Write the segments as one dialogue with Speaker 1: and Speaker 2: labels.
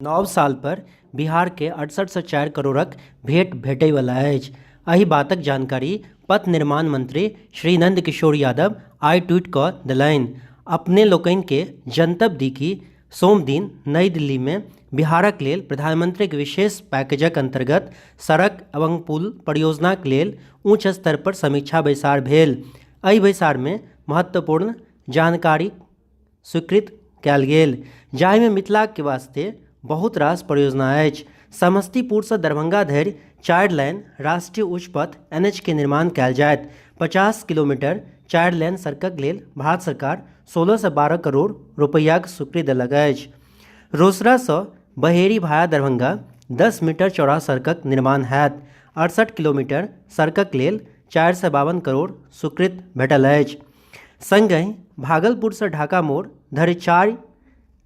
Speaker 1: नव साल पर बिहार के 6804 करोड़क भेंट भेटयवला अछि। एहि बातक जानकारी पथ निर्माण मंत्री श्री नंद किशोर यादव आइ ट्वीट कऽ देलनि। अपने लोकनि के जनतब दी कि सोम दिन नई दिल्ली में बिहारक लेल प्रधानमंत्रीक विशेष पैकेजक अंतर्गत सड़क एवं पुल परियोजनाक लेल उच्च स्तर पर समीक्षा बैसार भेल। एहि बैसार में महत्वपूर्ण जानकारी स्वीकृत कयल गेल, जाहिमे मिथिला के वास्ते बहुत रास परियोजना अछि। समस्तीपुर से दरभंगा धरि 4 लेन राष्ट्रीय उच्च पथ NH के निर्माण कयल जायत। 50 किलोमीटर 4 लेन सड़कक लेल भारत सरकार 16 से 12 करोड़ रुपैयाक स्वीकृति देलक अछि। रोसड़ा से बहेड़ी भाया दरभंगा 10 मीटर चौड़ा सड़कक निर्माण हैत। 68 किलोमीटर सड़कक लेल 4 से 52 करोड़ स्वीकृति भेटल अछि। संगहि भागलपुर से ढाका मोड़ धरि 4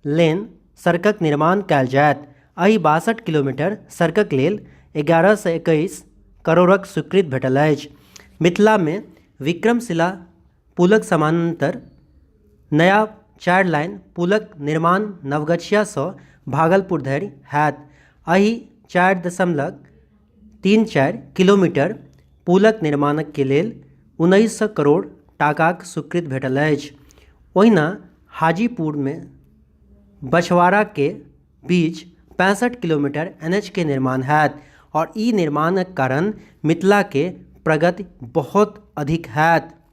Speaker 1: लेन सड़कक निर्माण कयल जायत। एहि 62 किलोमीटर सड़कक लेल 11 से 21 करोड़क स्वीकृति भेटल अछि। मिथिला में विक्रमशिला पुलक समानांतर नया 4 लाइन पुलक निर्माण नवगछिया से भागलपुर धरि हैत। एहि 4.34 किलोमीटर पुलक निर्माणक के लेल 1900 करोड़ टाकाक स्वीकृति भेटल अछि। ओहिना हाजीपुर में बछवाड़ा के बीच 65 किलोमीटर NH के निर्माण हैत और ई निर्माणक कारण मिथिला के प्रगति बहुत अधिक हैत।